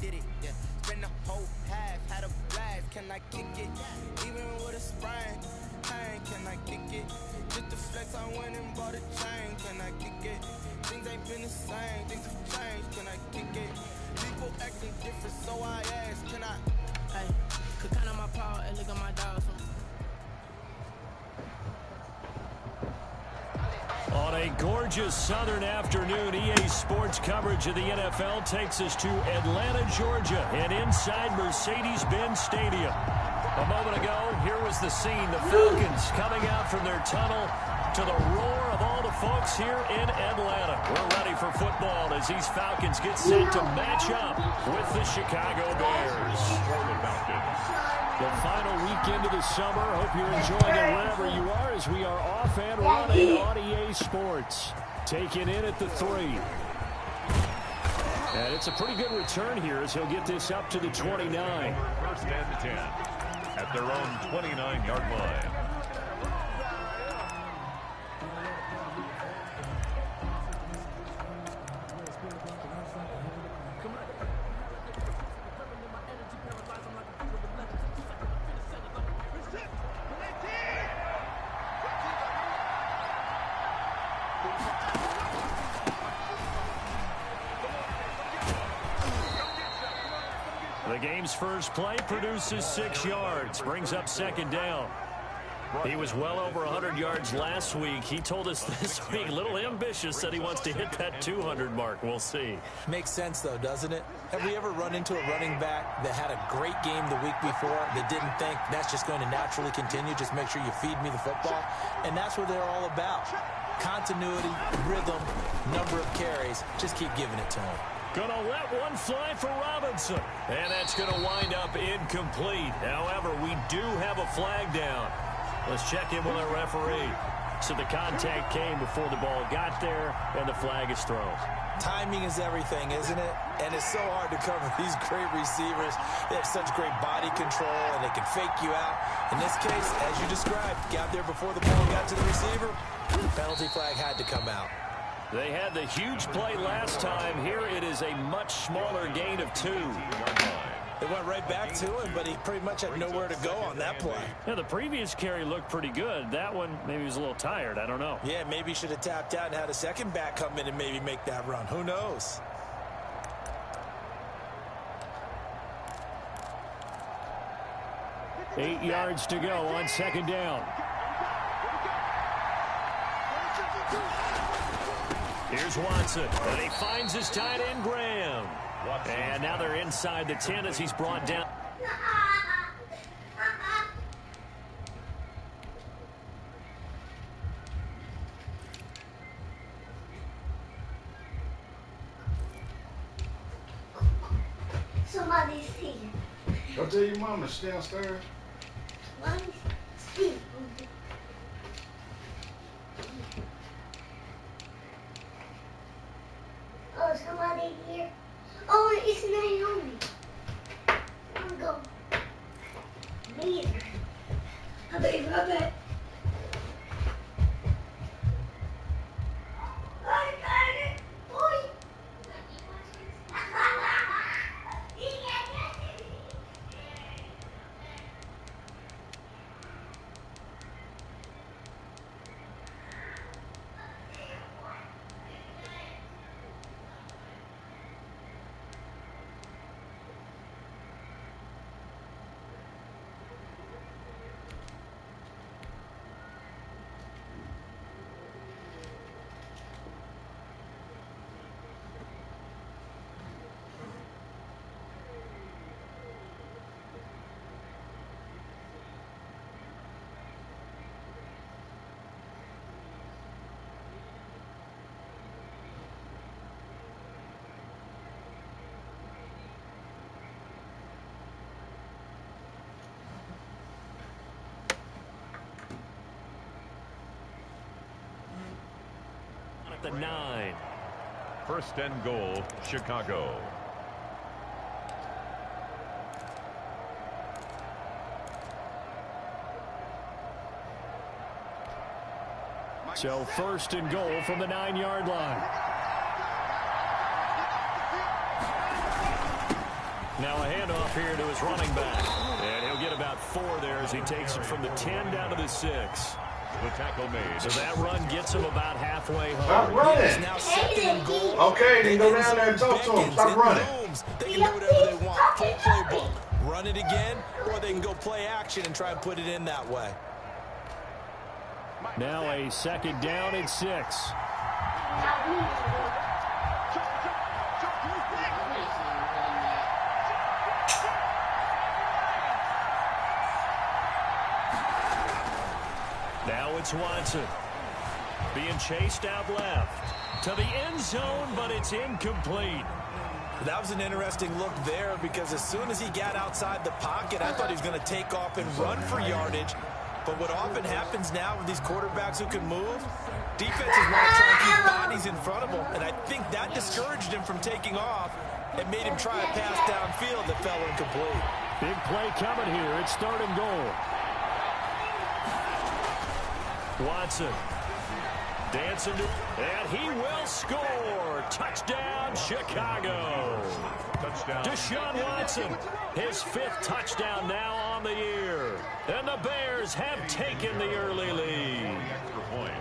did it, yeah. Spend the whole half, had a blast, can I kick it? Even with a sprain, pain, can I kick it? Just to flex, I went and bought a chain, can I kick it? Things ain't been the same, things have changed, can I kick it? People acting different, so I asked, can I? Hey, could count on my power and look at my dogs. On a gorgeous southern afternoon, EA Sports coverage of the NFL takes us to Atlanta, Georgia, and inside Mercedes-Benz Stadium. A moment ago, here was the scene. The Falcons coming out from their tunnel to the roar of all the folks here in Atlanta. We're ready for football as these Falcons get set to match up with the Chicago Bears. The final weekend of the summer. Hope you're enjoying it wherever you are as we are off and running on EA Sports. Taking in at the 3. And it's a pretty good return here as he'll get this up to the 29. First and 10 at their own 29-yard line. The game's first play produces 6 yards, brings up second down. He was well over 100 yards last week. He told us this week, a little ambitious, said he wants to hit that 200 mark. We'll see. Makes sense, though, doesn't it? Have we ever run into a running back that had a great game the week before that didn't think that's just going to naturally continue? Just make sure you feed me the football. And that's what they're all about. Continuity, rhythm, number of carries. Just keep giving it to him. Gonna let one fly for Robinson. And that's gonna wind up incomplete. However, we do have a flag down. Let's check in with our referee. So the contact came before the ball got there, and the flag is thrown. Timing is everything, isn't it? And it's so hard to cover these great receivers. They have such great body control, and they can fake you out. In this case, as you described, got there before the ball got to the receiver. Penalty flag had to come out. They had the huge play last time. Here it is a much smaller gain of 2. It went right back to him, but he pretty much had nowhere to go on that play. Yeah, the previous carry looked pretty good. That one, maybe he was a little tired. I don't know. Yeah, maybe he should have tapped out and had a second back come in and maybe make that run. Who knows? Eight yards to go on second down. Here's Watson, and he finds his tight end, Graham. And now they're inside the 10 as he's brought down. Somebody's stealing. Go tell your mama she's downstairs. Mommy's stealing. Oh, somebody here. Oh, it's Naomi. I'm going. Neither. I'll be right back. I got it. Boy. At the 9. First and goal, Chicago. So first and goal from the 9-yard line. Now a handoff here to his running back. And he'll get about 4 there as he takes it from the 10 down to the 6. The tackle made. So that run gets him about halfway home. Stop running. It's now second and goal. Okay, then go down there and talk to him. Stop running. They can do whatever they want. Full playbook. Run it again, or they can go play action and try and put it in that way. Now a second down and 6. Now it's Watson being chased out left to the end zone, but it's incomplete. That was an interesting look there because as soon as he got outside the pocket, I thought he was going to take off and run for yardage. But what often happens now with these quarterbacks who can move, defenses want to try and keep bodies in front of them, and I think that discouraged him from taking off and made him try a pass downfield that fell incomplete. Big play coming here. It's 3rd and goal. Watson dancing to, and he will score. Touchdown, Chicago. Touchdown. Deshaun Watson, his 5th touchdown now on the year. And the Bears have taken the early lead. Extra point.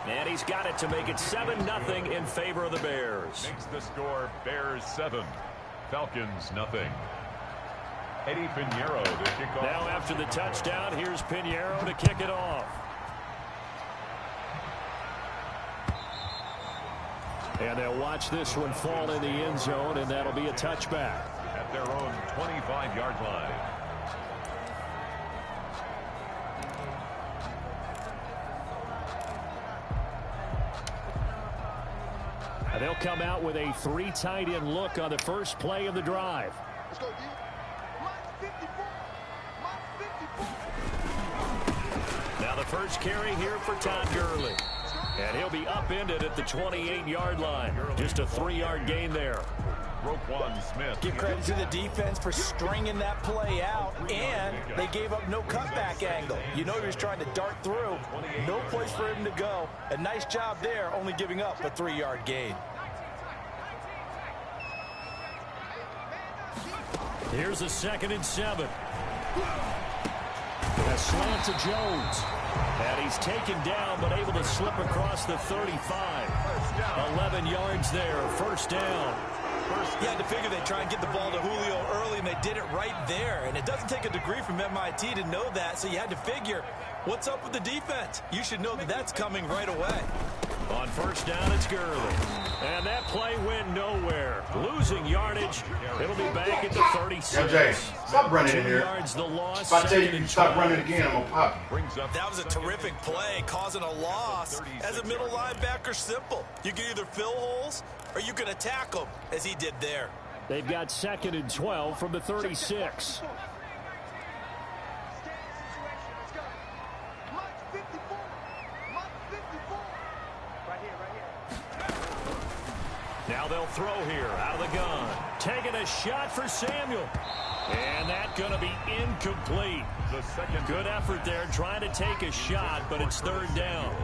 And he's got it to make it 7-0 in favor of the Bears. Makes the score Bears 7, Falcons nothing. Eddie Pinheiro to kick off. Now after the touchdown, here's Pinheiro to kick it off. And they'll watch this one fall in the end zone, and that'll be a touchback. At their own 25-yard line. And they'll come out with a 3 tight end look on the first play of the drive. Let's go, D. Now the first carry here for Todd Gurley. And he'll be upended at the 28-yard line. Just a 3-yard gain there. Roquan Smith. Give credit to the defense for stringing that play out, and they gave up no cutback angle. You know he was trying to dart through. No place for him to go. A nice job there, only giving up a 3-yard gain. Here's a 2nd and 7. A slant to Jones. And he's taken down, but able to slip across the 35. 11 yards there, 1st down. You had to figure they'd try and get the ball to Julio early, and they did it right there. And it doesn't take a degree from MIT to know that, so you had to figure, what's up with the defense? You should know that that's coming right away. On 1st down, it's Gurley. And that play went nowhere. Losing yardage. It'll be back at the 36. MJ, stop running in 2 here. yards the loss. If I tell you 2nd and stop 12. running again, I'm going to pop you. Brings up. That was a terrific play, causing a loss. As a middle linebacker, simple. You can either fill holes or you can attack them, as he did there. They've got 2nd and 12 from the 36. Now they'll throw here out of the gun. Taking a shot for Samuel. And that's going to be incomplete. The second. Good effort there trying to take a shot, but it's 3rd down.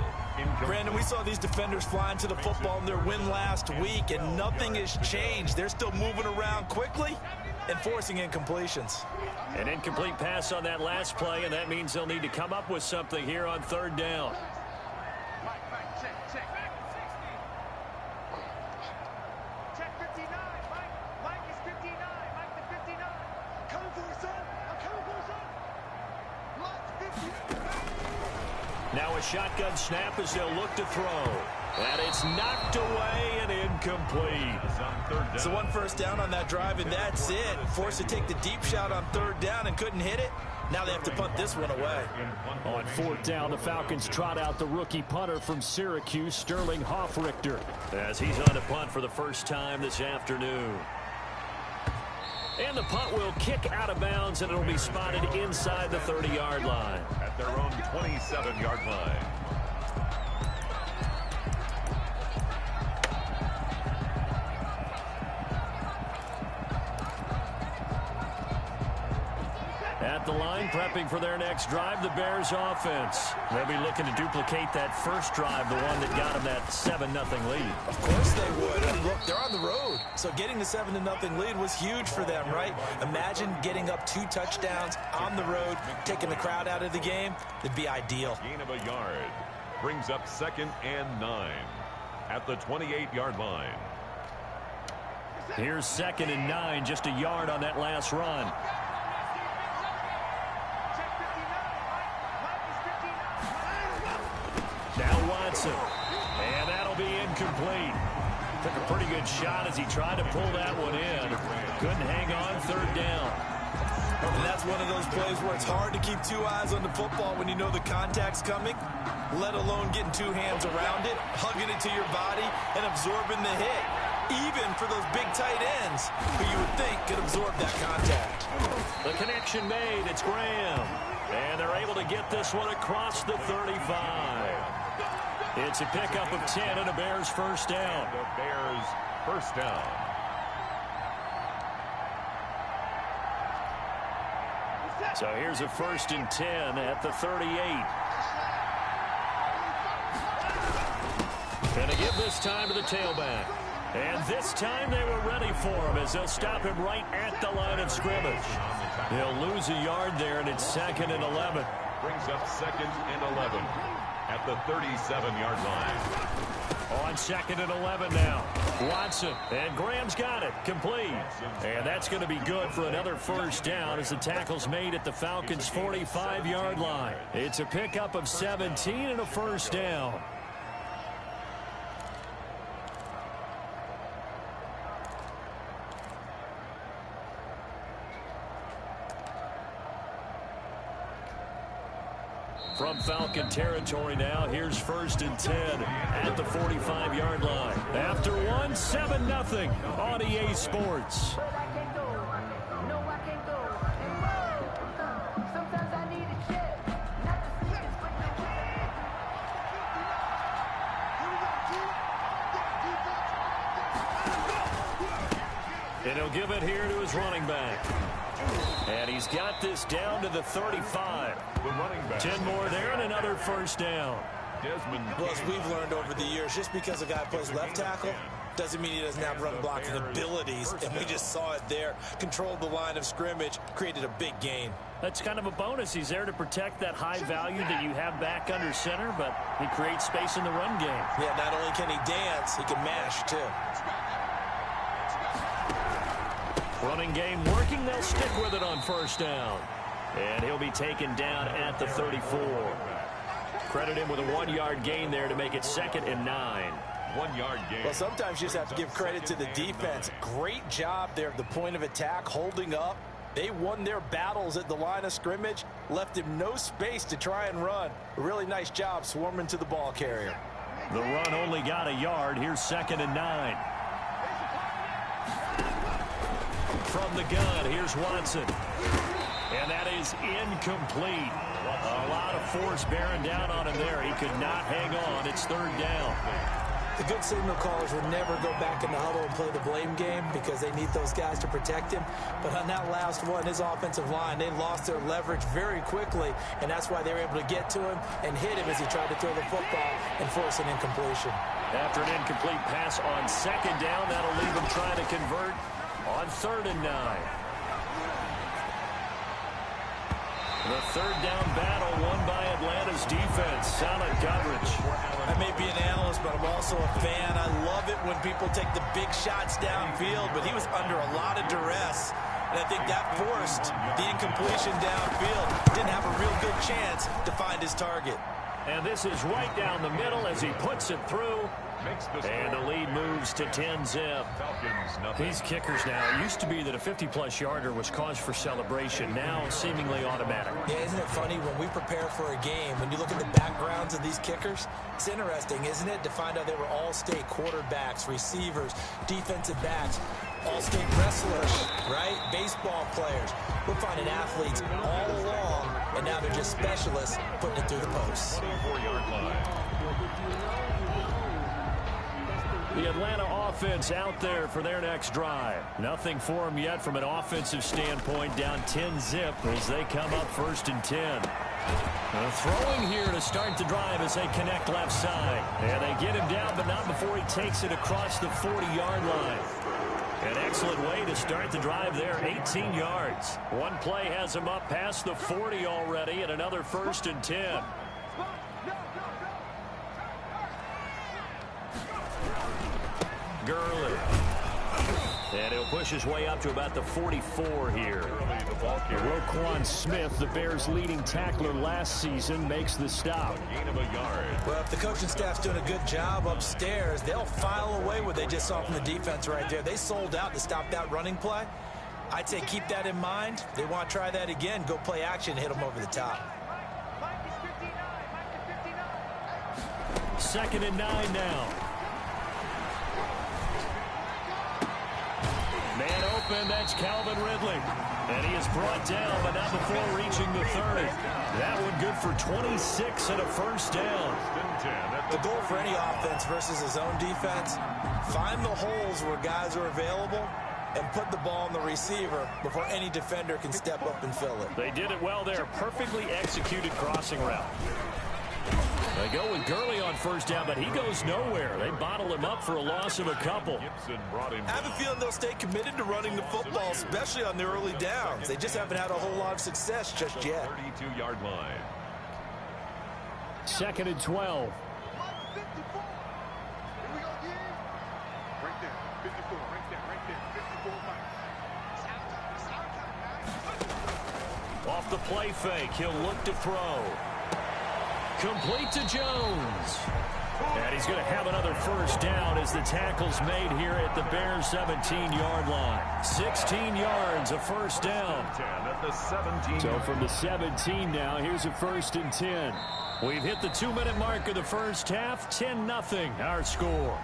Brandon, we saw these defenders flying to the football in their win last week, and nothing has changed. They're still moving around quickly and forcing incompletions. An incomplete pass on that last play, and that means they'll need to come up with something here on 3rd down. Now a shotgun snap as they'll look to throw. And it's knocked away and incomplete. So 1 first down on that drive, and that's it. Forced to take the deep shot on 3rd down and couldn't hit it. Now they have to punt this one away. On 4th down, the Falcons trot out the rookie punter from Syracuse, Sterling Hoffrichter, as he's on to punt for the first time this afternoon. And the punt will kick out of bounds, and it'll be spotted inside the 30-yard line. At their own 27-yard line. At the line, prepping for their next drive, the Bears offense. They'll be looking to duplicate that first drive, the one that got them that 7-0 lead. Of course they would. And look, they're on the road. So getting the 7-0 lead was huge for them, right? Imagine getting up 2 touchdowns on the road, taking the crowd out of the game. It'd be ideal. Gain of a yard. Brings up 2nd and 9 at the 28-yard line. Here's 2nd and 9, just a yard on that last run. Now Watson, and that'll be incomplete. Took a pretty good shot as he tried to pull that one in. Couldn't hang on, 3rd down. And that's one of those plays where it's hard to keep 2 eyes on the football when you know the contact's coming, let alone getting 2 hands around it, hugging it to your body, and absorbing the hit. Even for those big tight ends who you would think could absorb that contact. The connection made. It's Graham. And they're able to get this one across the 35. It's a pickup of 10 and a Bears first down. The Bears first down. So here's a 1st and 10 at the 38. Going to give this time to the tailback. And this time they were ready for him as they'll stop him right at the line of scrimmage. He'll lose a yard there, and it's 2nd and 11. Brings up 2nd and 11 at the 37-yard line. On 2nd and 11 now. Watson, and Graham's got it. Complete. And that's going to be good for another first down as the tackle's made at the Falcons' 45-yard line. It's a pickup of 17 and a first down. From Falcon territory now, here's 1st and 10 at the 45-yard line. After one, 7-0 on EA Sports. And he'll give it here to his running back. And he's got this down to the 35. The running back. 10 more there and another first down. Desmond. Well, as we've learned over the years, just because a guy plays left tackle doesn't mean he doesn't have run blocking abilities. And we just saw it there. Controlled the line of scrimmage, created a big gain. That's kind of a bonus. He's there to protect that high value that you have back under center, but he creates space in the run game. Yeah, not only can he dance, he can mash, too. Running game working. They'll stick with it on first down. And he'll be taken down at the 34. Credit him with a 1-yard gain there to make it 2nd and 9. 1-yard gain. Well, sometimes you just have to give credit to the defense. Great job there at the point of attack, holding up. They won their battles at the line of scrimmage, left him no space to try and run. A really nice job swarming to the ball carrier. The run only got a yard. Here's 2nd and 9. From the gun, here's Watson. And that is incomplete. A lot of force bearing down on him there. He could not hang on. It's 3rd down. The good signal callers would never go back in the huddle and play the blame game because they need those guys to protect him. But on that last one, his offensive line, they lost their leverage very quickly, and that's why they were able to get to him and hit him as he tried to throw the football and force an incompletion. After an incomplete pass on 2nd down, that'll leave him trying to convert on 3rd and 9. The 3rd down battle won by Atlanta's defense. Solid coverage. I may be an analyst, but I'm also a fan. I love it when people take the big shots downfield, but he was under a lot of duress. And I think that forced the incompletion downfield. Didn't have a real good chance to find his target. And this is right down the middle as he puts it through. And the lead moves to 10-zip. These kickers now, it used to be that a 50-plus yarder was cause for celebration. Now seemingly automatic. Yeah, isn't it funny when we prepare for a game, when you look at the backgrounds of these kickers, it's interesting, isn't it, to find out they were all-state quarterbacks, receivers, defensive backs, all-state wrestlers, right? Baseball players. We're finding athletes all along, and now they're just specialists putting it through the posts. 24-yard line. The Atlanta offense out there for their next drive. Nothing for them yet from an offensive standpoint. Down 10-zip as they come up 1st and 10. Throwing here to start the drive as they connect left side. And they get him down, but not before he takes it across the 40-yard line. An excellent way to start the drive there, 18 yards. One play has him up past the 40 already, and another 1st and 10. Gurley. And he'll push his way up to about the 44 here. Roquan Smith, the Bears' leading tackler last season, makes the stop. Gain of a yard. Well, if the coaching staff's doing a good job upstairs, they'll file away what they just saw from the defense right there. They sold out to stop that running play. I'd say keep that in mind. They want to try that again. Go play action, hit them over the top. 2nd and 9 now. Man open, that's Calvin Ridley. And he is brought down, but not before reaching the 30. That one good for 26 and a 1st down. The goal for any offense versus his own defense, find the holes where guys are available and put the ball on the receiver before any defender can step up and fill it. They did it well there. Perfectly executed crossing route. They go with Gurley on 1st down, but he goes nowhere. They bottle him up for a loss of a couple. I have a feeling they'll stay committed to running the football, especially on their early downs. They just haven't had a whole lot of success just yet. 32-yard line. 2nd and 12. Off the play fake, he'll look to throw. Complete to Jones. And he's going to have another 1st down as the tackle's made here at the Bears' 17-yard line. 16 yards, a 1st down. At the 17. So from the 17 now, here's a 1st and 10. We've hit the 2-minute mark of the first half. 10-0 our score.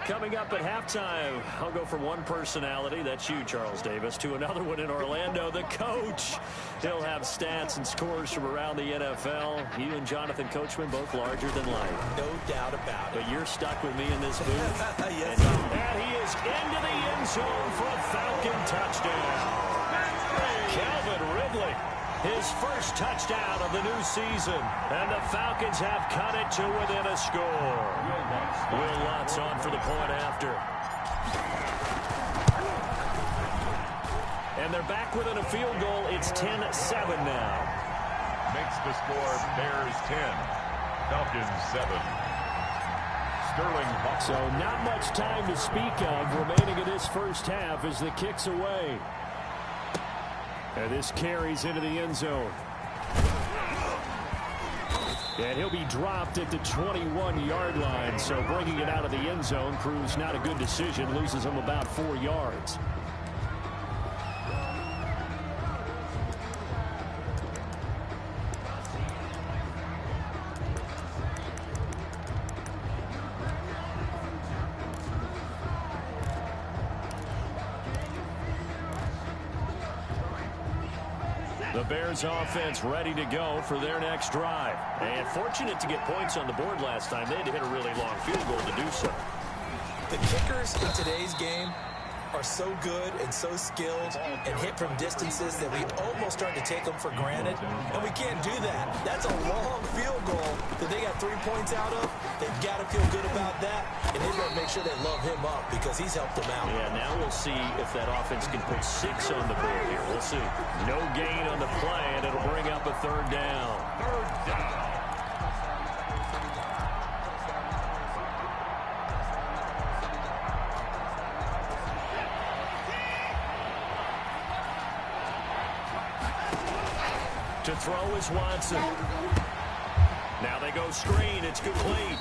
Coming up at halftime, I'll go from one personality, that's you, Charles Davis, to another one in Orlando, the coach. He'll have stats and scores from around the NFL. You and Jonathan Coachman, both larger than life. No doubt about it. But you're stuck with me in this booth. Yes, and he is into the end zone for a Falcon touchdown. Calvin Ridley, his first touchdown of the new season. And the Falcons have cut it to within a score. Will Lutz on for the point after. And they're back within a field goal. It's 10-7 now. Makes the score Bears 10, Falcons 7. Sterling. So not much time to speak of remaining in this first half as the kick's away. And this carries into the end zone. And he'll be dropped at the 21-yard line. So bringing it out of the end zone proves not a good decision. Loses him about 4 yards. The Bears offense ready to go for their next drive. And fortunate to get points on the board last time. They had to hit a really long field goal to do so. The kickers in today's game are so good and so skilled and hit from distances that we almost start to take them for granted. And we can't do that. That's a long field goal that they got 3 points out of. They've got to feel good about that. And they've got to make sure they love him up because he's helped them out. Yeah, now we'll see if that offense can put 6 on the board here. We'll see. No gain on the play, and it'll bring up a 3rd down. 3rd down. To throw is Watson. Now they go screen. It's complete.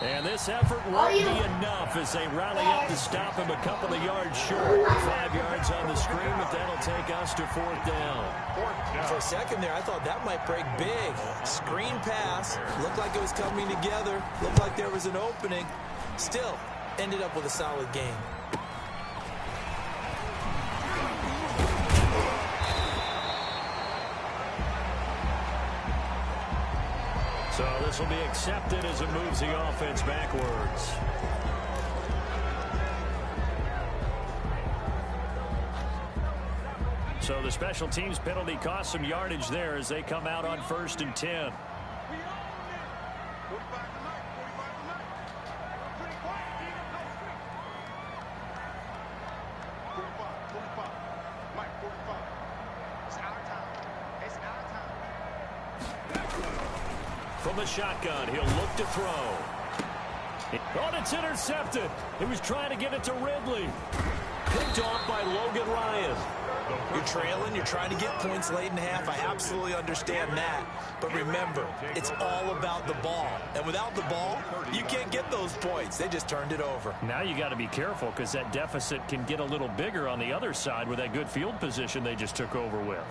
And this effort won't be enough as they rally up to stop him a couple of yards short. 5 yards on the screen, but that'll take us to 4th down. For a second there, I thought that might break big. Screen pass. Looked like it was coming together. Looked like there was an opening. Still, ended up with a solid game. This will be accepted as it moves the offense backwards. So the special teams penalty cost some yardage there as they come out on 1st and 10. From the shotgun, he'll look to throw. Oh, it's intercepted. He was trying to get it to Ridley. Picked off by Logan Ryan. You're trailing, you're trying to get points late in the half. I absolutely understand that. But remember, it's all about the ball. And without the ball, you can't get those points. They just turned it over. Now you got to be careful because that deficit can get a little bigger on the other side with that good field position they just took over with.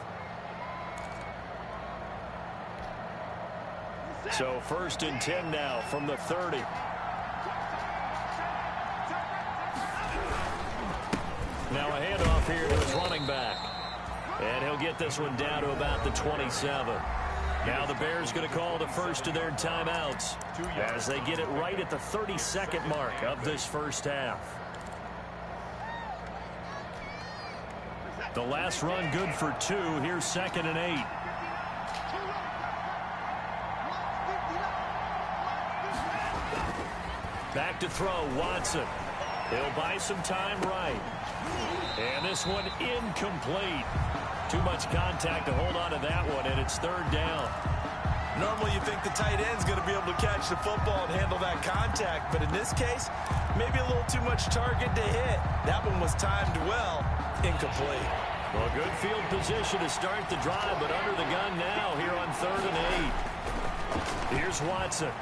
So 1st and 10 now from the 30. Now a handoff here to his running back. And he'll get this one down to about the 27. Now the Bears going to call the first of their timeouts as they get it right at the 32nd mark of this first half. The last run good for 2. Here's 2nd and 8. Back to throw, Watson. He'll buy some time right. And this one incomplete. Too much contact to hold on to that one, and it's 3rd down. Normally you think the tight end's going to be able to catch the football and handle that contact, but in this case, maybe a little too much target to hit. That one was timed well, incomplete. Well, good field position to start the drive, but under the gun now here on 3rd and 8. Here's Watson.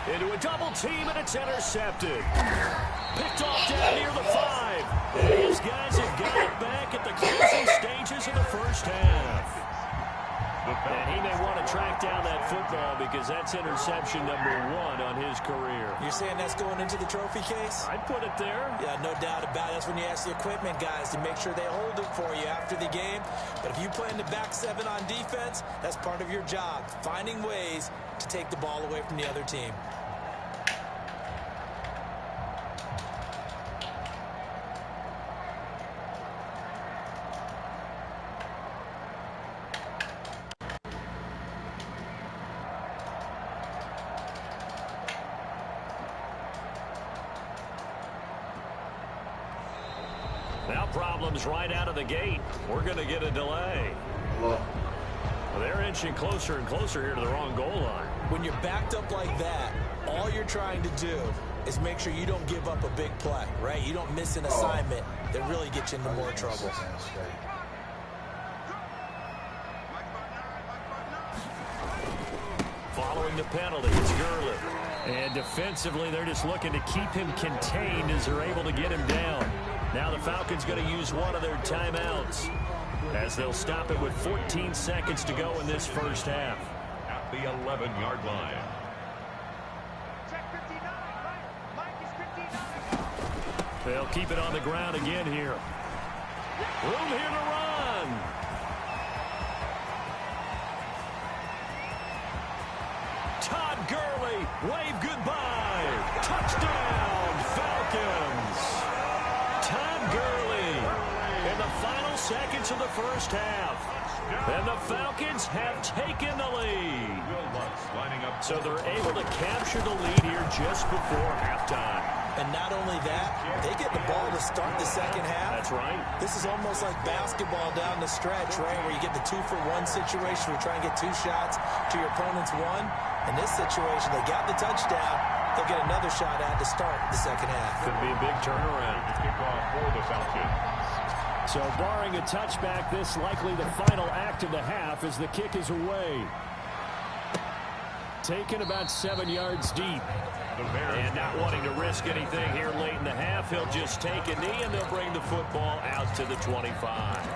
Into a double team, and it's intercepted. Picked off down near the 5. And these guys have got it back at the closing stages of the first half. And he may want to track down that football because that's interception number 1 on his career. You're saying that's going into the trophy case? I'd put it there. Yeah, no doubt about it. That's when you ask the equipment guys to make sure they hold it for you after the game. But if you play in the back 7 on defense, that's part of your job, finding ways to take the ball away from the other team. Now problems right out of the gate. We're going to get a delay. Well, they're inching closer and closer here to the wrong goal line. When you're backed up like that, all you're trying to do is make sure you don't give up a big play, right? You don't miss an assignment that really gets you into more trouble. Following the penalty, it's Gurley. And defensively, they're just looking to keep him contained as they're able to get him down. Now the Falcons going to use one of their timeouts as they'll stop it with 14 seconds to go in this first half. At the 11-yard line. They'll keep it on the ground again here. Room here to run. Todd Gurley, wave goodbye. Touchdown, Falcons. Todd Gurley in the final seconds of the first half. And the Falcons have taken the lead. So they're able to capture the lead here just before halftime. And not only that, they get the ball to start the second half. That's right. This is almost like basketball down the stretch, right, where you get the 2-for-1 situation. You try and get 2 shots to your opponent's 1. In this situation, they got the touchdown. They'll get another shot at to start the second half. Could be a big turnaround. Kickoff for the Falcons. So barring a touchback, this likely the final act of the half as the kick is away. Taken about 7 yards deep. And not wanting to risk anything here late in the half, he'll just take a knee and they'll bring the football out to the 25.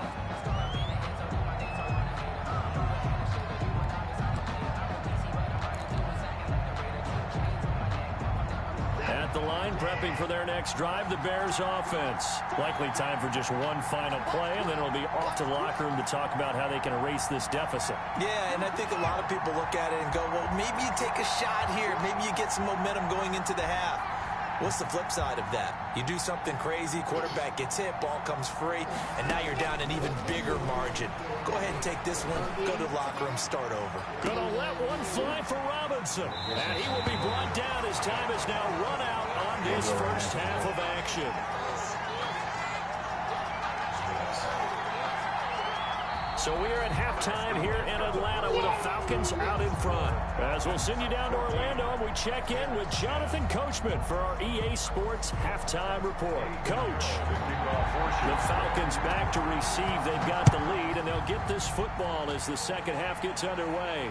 At the line, prep prepping for their next drive, the Bears offense. Likely time for just one final play, and then it'll be off to the locker room to talk about how they can erase this deficit. Yeah, and I think a lot of people look at it and go, well, maybe you take a shot here. Maybe you get some momentum going into the half. What's the flip side of that? You do something crazy, quarterback gets hit, ball comes free, and now you're down an even bigger margin. Go ahead and take this one, go to the locker room, start over. Gonna let one fly for Robinson. And he will be brought down. His time is now run out on this first half of action. So we are at halftime here in Atlanta with the Falcons out in front. As we'll send you down to Orlando, and we check in with Jonathan Coachman for our EA Sports Halftime Report. Coach, the Falcons back to receive. They've got the lead, and they'll get this football as the second half gets underway.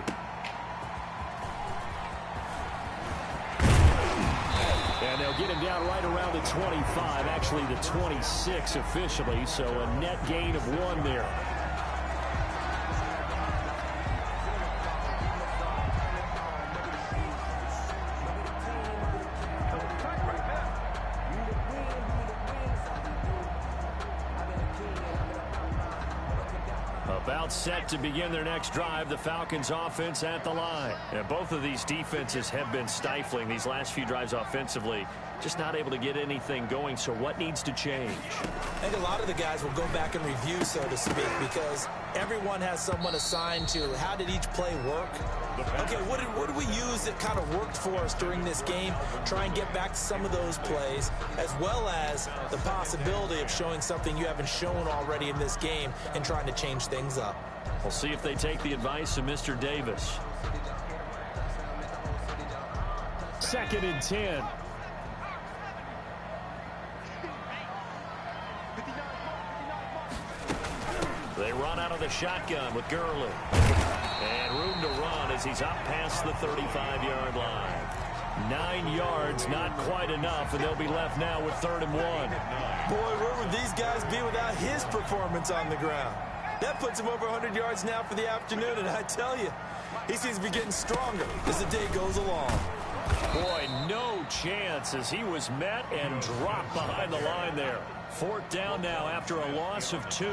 And they'll get him down right around the 25, actually the 26 officially, so a net gain of 1 there. About set to begin their next drive, the Falcons offense at the line. And both of these defenses have been stifling these last few drives offensively. Just not able to get anything going, so what needs to change? I think a lot of the guys will go back and review, so to speak, because everyone has someone assigned to how did each play work. Okay, what did we use that kind of worked for us during this game? Try and get back to some of those plays, as well as the possibility of showing something you haven't shown already in this game and trying to change things up. We'll see if they take the advice of Mr. Davis. 2nd and 10. They run out of the shotgun with Gurley. And room to run as he's up past the 35-yard line. 9 yards, not quite enough, and they'll be left now with 3rd and 1. Boy, where would these guys be without his performance on the ground? That puts him over 100 yards now for the afternoon, and I tell you, he seems to be getting stronger as the day goes along. Boy, no chance as he was met and dropped behind the line there. 4th down now after a loss of 2.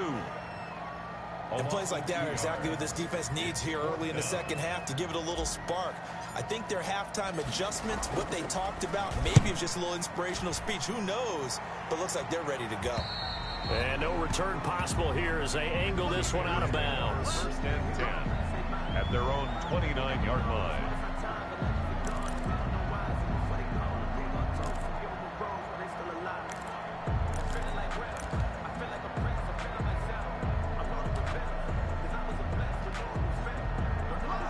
And plays like that are exactly what this defense needs here early in the second half to give it a little spark. I think their halftime adjustment, what they talked about, maybe it was just a little inspirational speech. Who knows? But looks like they're ready to go. And no return possible here as they angle this one out of bounds. 1st and 10 at their own 29-yard line.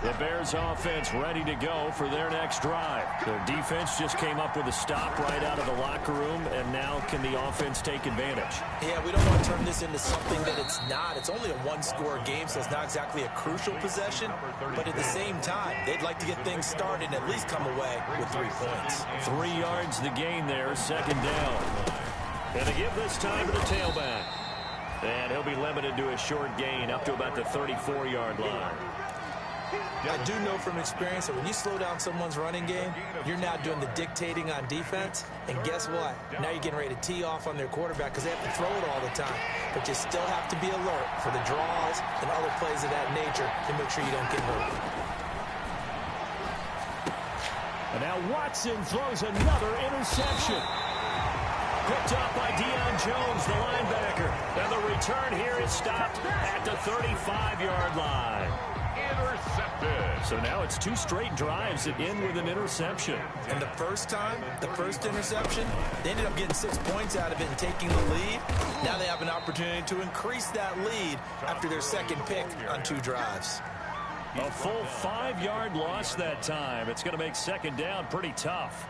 The Bears offense ready to go for their next drive. Their defense just came up with a stop right out of the locker room, and now can the offense take advantage? Yeah, we don't want to turn this into something that it's not. It's only a one-score game, so it's not exactly a crucial possession. But at the same time, they'd like to get things started and at least come away with 3 points. 3 yards the gain there, 2nd down. And they give this time to the tailback. And he'll be limited to a short gain up to about the 34-yard line. I do know from experience that when you slow down someone's running game, you're now doing the dictating on defense. And guess what? Now you're getting ready to tee off on their quarterback because they have to throw it all the time. But you still have to be alert for the draws and other plays of that nature to make sure you don't get hurt. And now Watson throws another interception. Picked up by Deion Jones, the linebacker. And the return here is stopped at the 35-yard line. Intercepted. So now it's 2 straight drives that end with an interception. And the first time, the first interception, they ended up getting 6 points out of it and taking the lead. Now they have an opportunity to increase that lead after their second pick on 2 drives. A full 5-yard loss that time. It's going to make 2nd down pretty tough.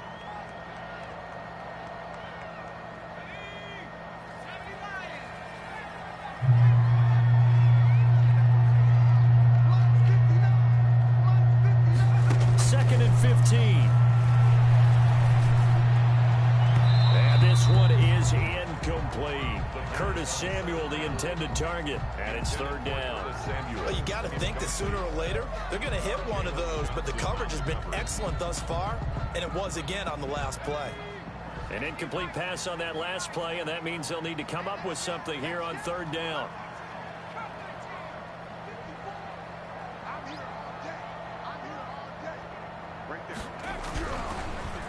And this one is incomplete. Curtis Samuel, the intended target, and it's 3rd down. Well, you got to think that sooner or later they're going to hit one of those, but the coverage has been excellent thus far, and it was again on the last play. An incomplete pass on that last play, and that means they'll need to come up with something here on third down.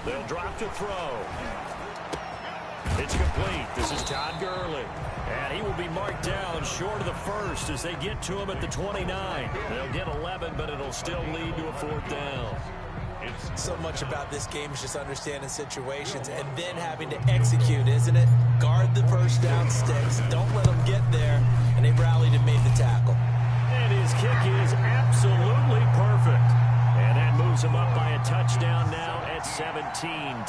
They'll drop to throw. It's complete. This is Todd Gurley. And he will be marked down short of the first as they get to him at the 29. They'll get 11, but it'll still lead to a fourth down. So much about this game is just understanding situations and then having to execute, isn't it? Guard the first down sticks. Don't let them get there. And they rallied and made the tackle. And his kick is absolutely perfect. And that moves him up by a touchdown now at 17-10.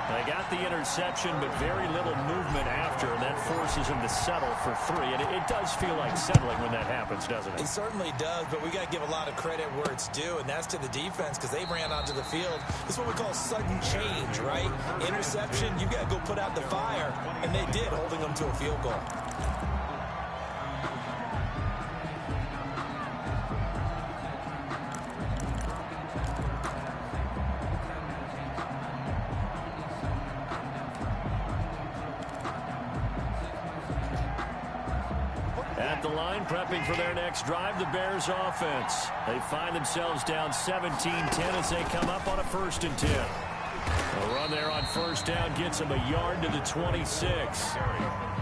They got the interception, but very little movement after, and that forces him to settle for 3. And it does feel like settling when that happens, doesn't it? It certainly does, but we got to give a lot of credit where it's due, and that's to the defense because they ran onto the field. This is what we call sudden change, right? Interception, you got to go put out the fire, and they did, holding them to a field goal. At the line, prepping for their next drive, the Bears offense. They find themselves down 17-10 as they come up on a 1st and 10. A run there on first down gets them a yard to the 26.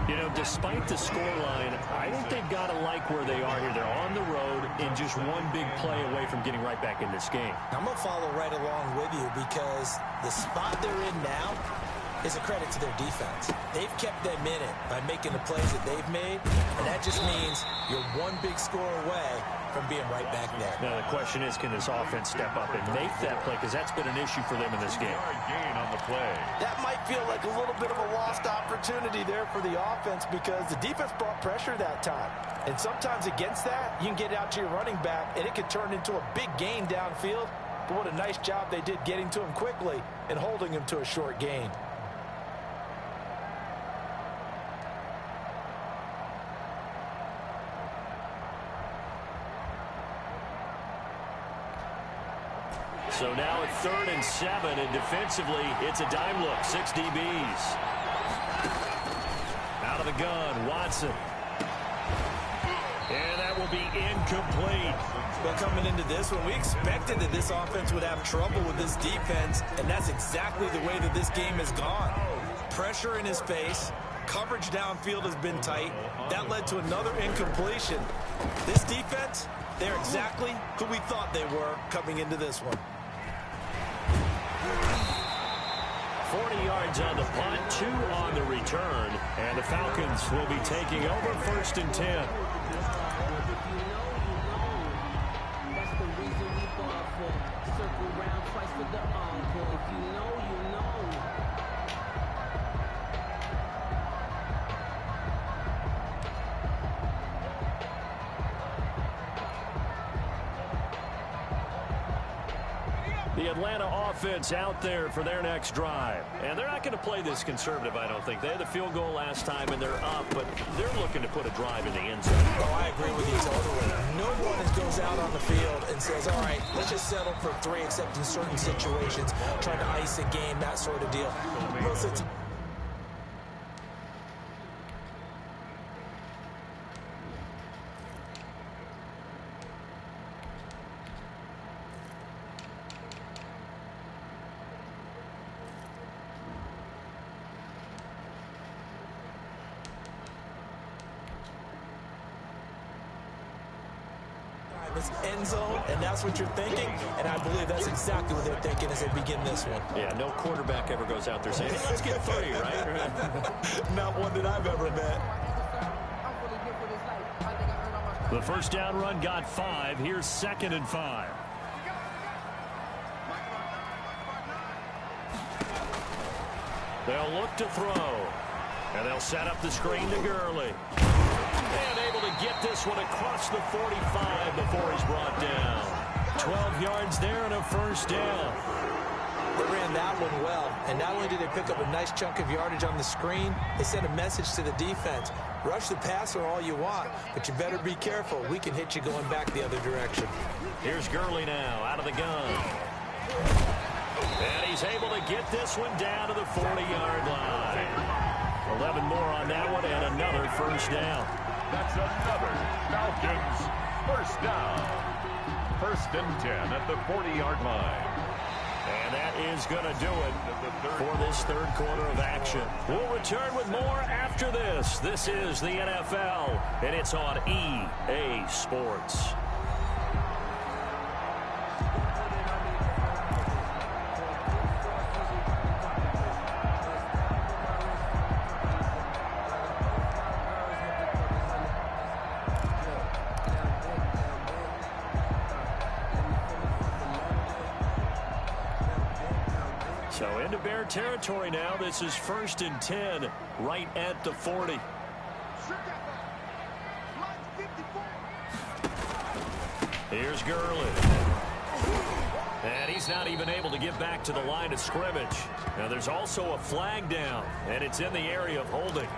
You know, despite the scoreline, I think they've got to like where they are here. They're on the road and just one big play away from getting right back in this game. I'm going to follow right along with you because the spot they're in now is a credit to their defense. They've kept them in it by making the plays that they've made, and that just means you're one big score away from being right back there. Now, the question is, can this offense step up and make that play? Because that's been an issue for them in this game. Gain on the play. That might feel like a little bit of a lost opportunity there for the offense because the defense brought pressure that time. And sometimes against that, you can get out to your running back, and it can turn into a big gain downfield. But what a nice job they did getting to him quickly and holding him to a short gain. So now at 3rd and 7, and defensively, it's a dime look. 6 DBs. Out of the gun, Watson. And that will be incomplete. But coming into this one, we expected that this offense would have trouble with this defense, and that's exactly the way that this game has gone. Pressure in his face. Coverage downfield has been tight. That led to another incompletion. This defense, they're exactly who we thought they were coming into this one. 40 yards on the punt, 2 on the return, and the Falcons will be taking over 1st and 10. The Atlanta offense out there for their next drive. And they're not going to play this conservative, I don't think. They had the field goal last time, and they're up, but they're looking to put a drive in the end zone. Oh, I agree with you totally. No one goes out on the field and says, all right, let's just settle for 3, except in certain situations, trying to ice a game, that sort of deal. Most of the It's end zone, and that's what you're thinking, and I believe that's exactly what they're thinking as they begin this one. Yeah, no quarterback ever goes out there saying, hey, let's get 3, right? Not one that I've ever met. The first down run got 5. Here's 2nd and 5. They'll look to throw, and they'll set up the screen to Gurley. And able to get this one across the 45 before he's brought down. 12 yards there and a first down. They ran that one well, and not only did they pick up a nice chunk of yardage on the screen, they sent a message to the defense. Rush the passer all you want, but you better be careful. We can hit you going back the other direction. Here's Gurley now out of the gun. And he's able to get this one down to the 40-yard line. 11 more on that one and another first down. That's another Falcons first down. 1st and 10 at the 40-yard line. And that is going to do it for this third quarter of action. We'll return with more after this. This is the NFL, and it's on EA Sports. So into Bear territory now. This is 1st and 10 right at the 40. Here's Gurley. And he's not even able to get back to the line of scrimmage. Now there's also a flag down, and it's in the area of holding.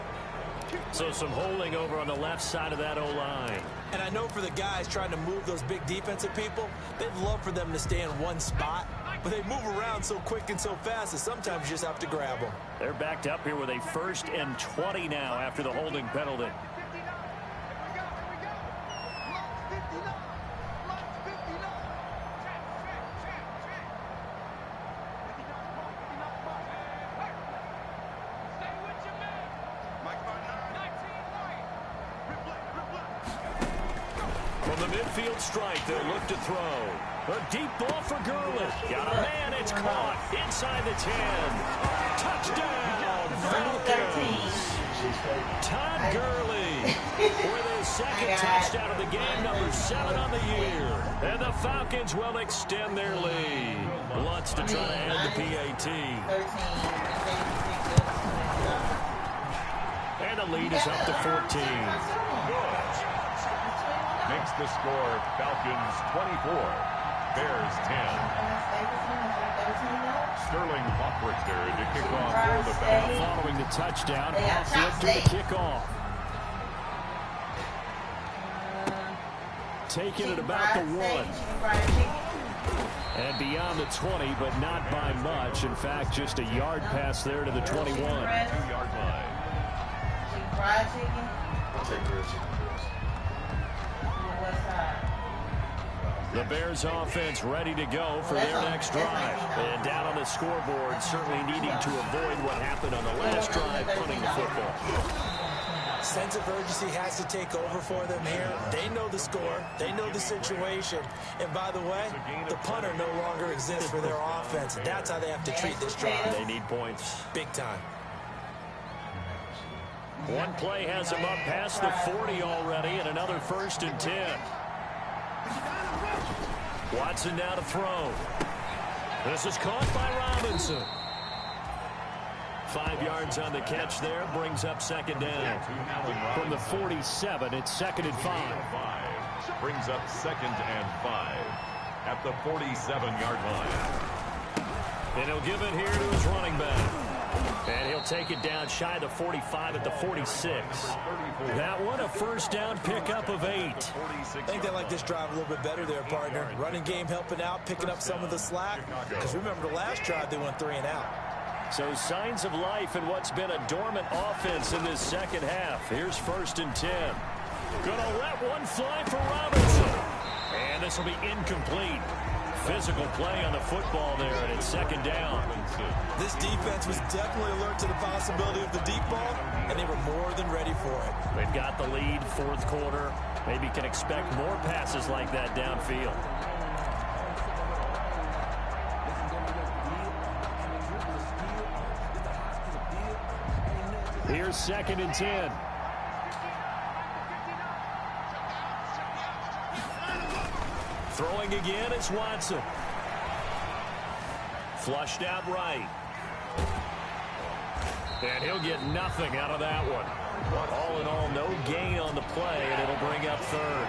So some holding over on the left side of that O-line. And I know for the guys trying to move those big defensive people, they'd love for them to stay in one spot. But they move around so quick and so fast that sometimes you just have to grab them. They're backed up here with a 1st and 20 now after the holding penalty. From the midfield strike, they'll look to throw. A deep ball for Gurley. Got a man, it's caught inside the 10. Touchdown, Falcons. Todd Gurley with his second touchdown of the game, number 7 on the year. And the Falcons will extend their lead. Lutz to try to end the PAT. And the lead is up to 14. Makes the score Falcons 24. Bears 10. Sterling Hofrichter to kick off for the Falcons. Following the touchdown, Hofrichter to kick off. Taking it about the 1. And beyond the 20, but not by much. In fact, just a yard pass there to the 21. 2-yard line. Fried chicken? I'll take grilled chicken. The Bears offense ready to go for their next drive. And down on the scoreboard, certainly needing to avoid what happened on the last drive, punting the football. Sense of urgency has to take over for them here. They know the score. They know the situation. And by the way, the punter no longer exists for their offense. That's how they have to treat this drive. They need points. Big time. One play has him up past the 40 already, and another 1st and 10. Watson now to throw. This is caught by Robinson. 5 yards on the catch there, brings up 2nd down. From the 47, it's 2nd and 5. Brings up 2nd and 5 at the 47-yard line. And he'll give it here to his running back. And he'll take it down shy of the 45 at the 46. That one, a 1st down pickup of 8. I think they like this drive a little bit better there, partner. Running game helping out, picking up some of the slack. Because remember the last drive, they went 3 and out. So signs of life in what's been a dormant offense in this second half. Here's 1st and 10. Gonna let one fly for Robinson. And this will be incomplete. Physical play on the football there, and it's 2nd down. This defense was definitely alert to the possibility of the deep ball, and they were more than ready for it. They've got the lead, 4th quarter. Maybe can expect more passes like that downfield. Here's 2nd and 10. Throwing again is Watson. Flushed out right. And he'll get nothing out of that one. All in all, no gain on the play, and it'll bring up 3rd.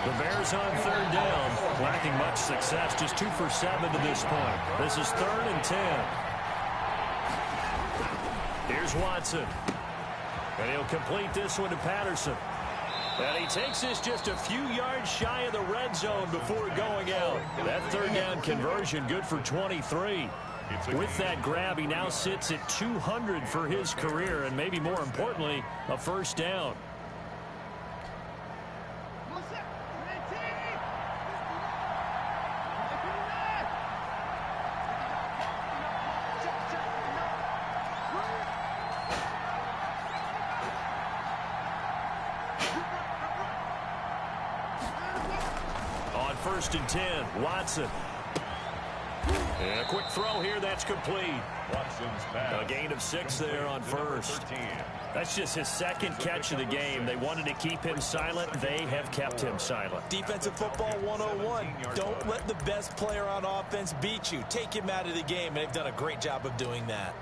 The Bears on 3rd down, lacking much success, just 2 for 7 to this point. This is 3rd and 10. Here's Watson. And he'll complete this one to Patterson. And he takes this just a few yards shy of the red zone before going out. That third down conversion good for 23. With that grab, he now sits at 200 for his career, and maybe more importantly, a first down. On 1st and 10, Watson. And a quick throw here, that's complete. Watson's pass. A gain of 6 there on first. That's just his second catch of the game. They wanted to keep him silent. They have kept him silent. Defensive football 101. Don't let the best player on offense beat you. Take him out of the game, and they've done a great job of doing that.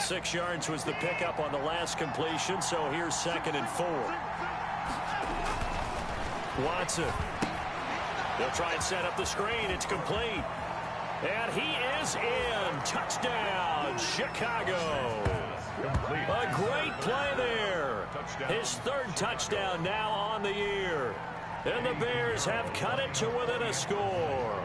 6 yards was the pickup on the last completion, so here's 2nd and 4. Watson. They'll try and set up the screen. It's complete. And he is in. Touchdown, Chicago. A great play there. His 3rd touchdown now on the year. And the Bears have cut it to within a score.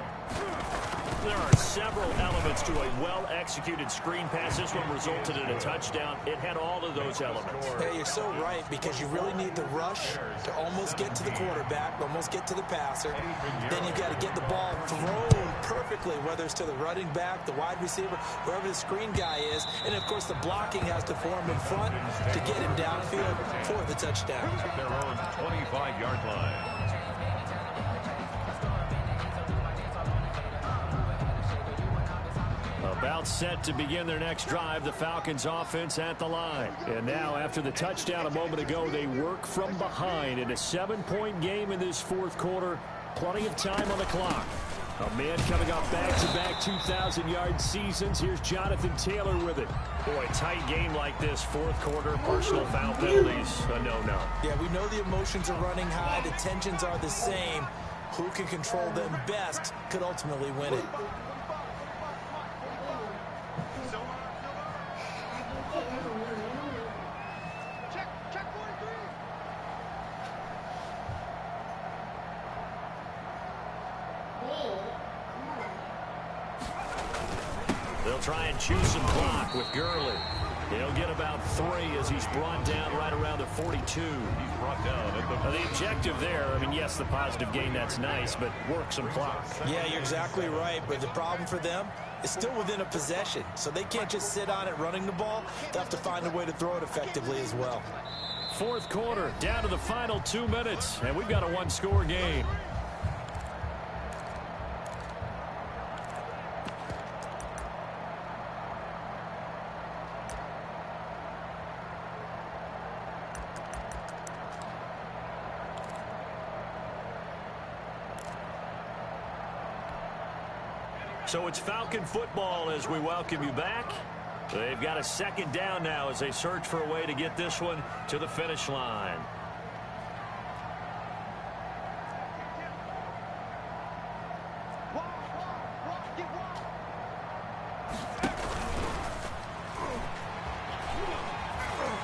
There are several elements to a well-executed screen pass. This one resulted in a touchdown. It had all of those elements. Hey, you're so right, because you really need to rush to almost get to the quarterback, almost get to the passer. Then you've got to get the ball thrown perfectly, whether it's to the running back, the wide receiver, wherever the screen guy is. And, of course, the blocking has to form in front to get him downfield for the touchdown. Their own 25-yard line. About set to begin their next drive, the Falcons offense at the line. And now, after the touchdown a moment ago, they work from behind in a 7-point game in this 4th quarter. Plenty of time on the clock. A man coming off back-to-back 2,000-yard seasons. Here's Jonathan Taylor with it. Boy, tight game like this, 4th quarter, personal foul penalties, a no-no. Yeah, we know the emotions are running high. The tensions are the same. Who can control them best could ultimately win it. They'll try and choose some clock with Gurley. He'll get about 3 as he's brought down right around the 42. He's brought down at the objective there, I mean, yes, the positive gain, that's nice, but work some clock. Yeah, you're exactly right, but the problem for them is still within a possession, so they can't just sit on it running the ball. They'll have to find a way to throw it effectively as well. 4th quarter, down to the final 2 minutes, and we've got a 1-score game. So it's Falcon football as we welcome you back. They've got a 2nd down now as they search for a way to get this one to the finish line.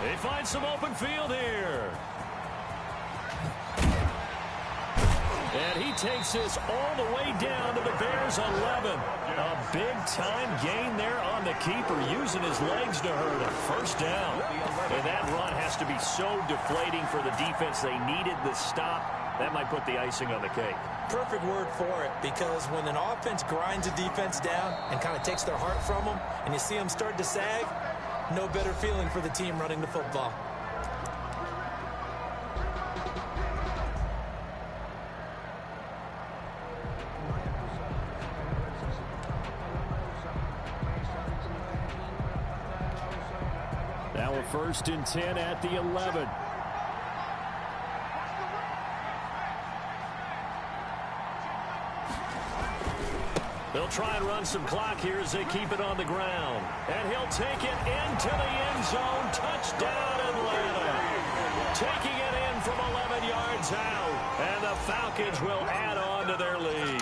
They find some open field here. And he takes this all the way down to the Bears' 11. A big-time gain there on the keeper, using his legs to hurt him. First down. And that run has to be so deflating for the defense. They needed the stop. That might put the icing on the cake. Perfect word for it, because when an offense grinds a defense down and kind of takes their heart from them, and you see them start to sag, no better feeling for the team running the football. Now a 1st and 10 at the 11. They'll try and run some clock here as they keep it on the ground. And he'll take it into the end zone. Touchdown, Atlanta. Taking it in from 11 yards out. And the Falcons will add on to their lead.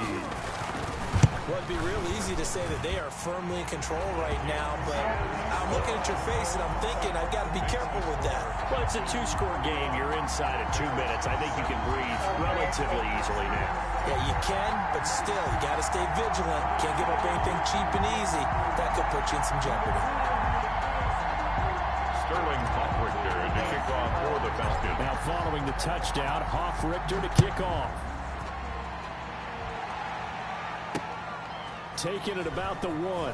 Well, it'd be real easy to say that they are firmly in control right now, but I'm looking at your face and I'm thinking I've got to be careful with that. Well, it's a two-score game. You're inside of 2 minutes. I think you can breathe relatively easily now. Yeah, you can, but still, you got to stay vigilant. Can't give up anything cheap and easy. That could put you in some jeopardy. Sterling Hoffrichter to kick off for the Falcons. Now following the touchdown, Hoffrichter to kick off. Taking it about the 1.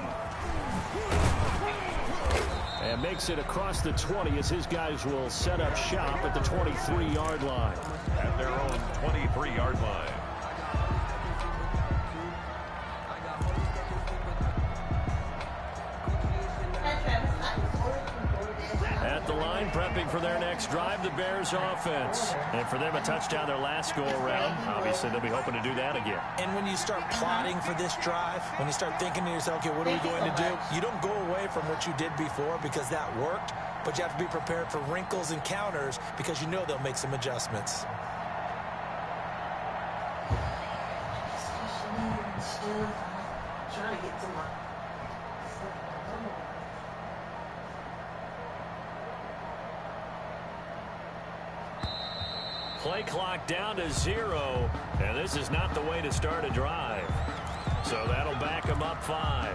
And makes it across the 20 as his guys will set up shop at the 23-yard line. At their own 23-yard line. At the line, prepping for their next drive, the Bears offense. And for them, a touchdown their last go-around. Obviously, they'll be hoping to do that again. And when you start plotting for this drive, when you start thinking to yourself, okay, what are we going to do? You don't go away from what you did before because that worked, but you have to be prepared for wrinkles and counters because you know they'll make some adjustments. Trying to get to my... Play clock down to 0, and this is not the way to start a drive. So that'll back them up 5.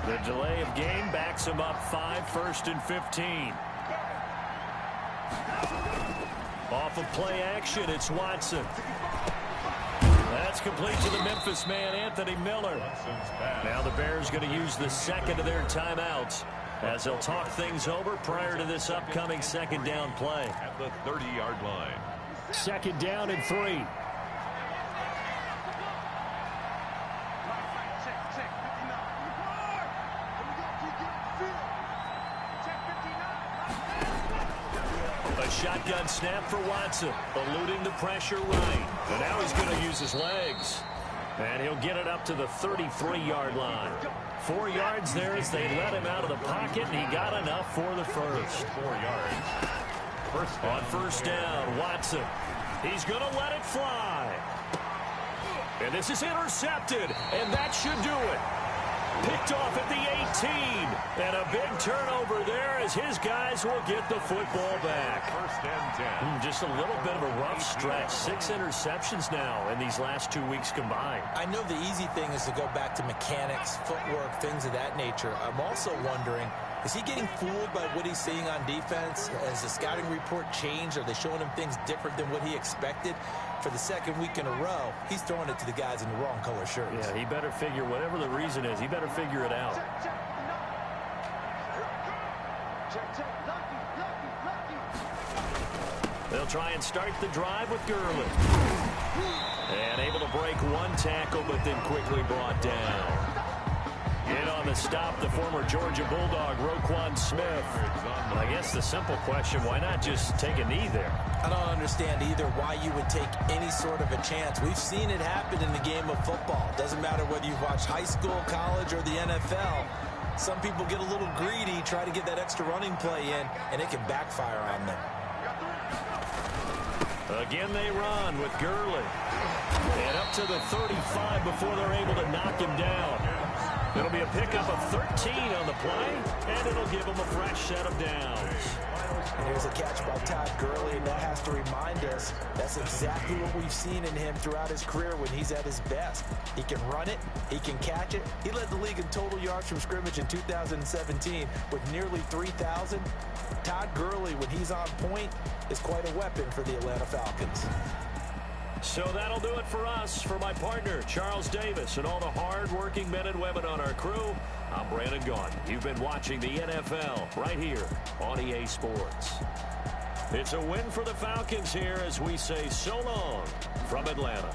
The delay of game backs them up 5, 1st and 15. Off of play action, it's Watson. That's complete to the Memphis man, Anthony Miller. Now the Bears going to use the second of their timeouts as they'll talk things over prior to this upcoming second down play. At the 30-yard line. Second down and 3. A shotgun snap for Watson, eluding the pressure right. And now he's going to use his legs. And he'll get it up to the 33-yard line. 4 yards there as they let him out of the pocket, and he got enough for the first. 4 yards. On first down, Watson. He's going to let it fly. And this is intercepted, and that should do it. Picked off at the 18. And a big turnover there as his guys will get the football back. First and 10. Just a little bit of a rough stretch. 6 interceptions now in these last 2 weeks combined. I know the easy thing is to go back to mechanics, footwork, things of that nature. I'm also wondering, is he getting fooled by what he's seeing on defense? Has the scouting report changed? Are they showing him things different than what he expected? For the second week in a row, he's throwing it to the guys in the wrong color shirts. Yeah, he better figure, whatever the reason is, he better figure it out. They'll try and start the drive with Gurley. And able to break one tackle, but then quickly brought down. In on the stop, the former Georgia Bulldog, Roquan Smith. I guess the simple question, why not just take a knee there? I don't understand either why you would take any sort of a chance. We've seen it happen in the game of football. Doesn't matter whether you've watched high school, college, or the NFL. Some people get a little greedy, try to get that extra running play in, and it can backfire on them. Again, they run with Gurley. And up to the 35 before they're able to knock him down. It'll be a pickup of 13 on the play, and it'll give them a fresh set of downs. And here's a catch by Todd Gurley, and that has to remind us that's exactly what we've seen in him throughout his career when he's at his best. He can run it, he can catch it. He led the league in total yards from scrimmage in 2017 with nearly 3,000. Todd Gurley, when he's on point, is quite a weapon for the Atlanta Falcons. So that'll do it for us. For my partner, Charles Davis, and all the hard-working men and women on our crew, I'm Brandon Gaughan. You've been watching the NFL right here on EA Sports. It's a win for the Falcons here as we say so long from Atlanta.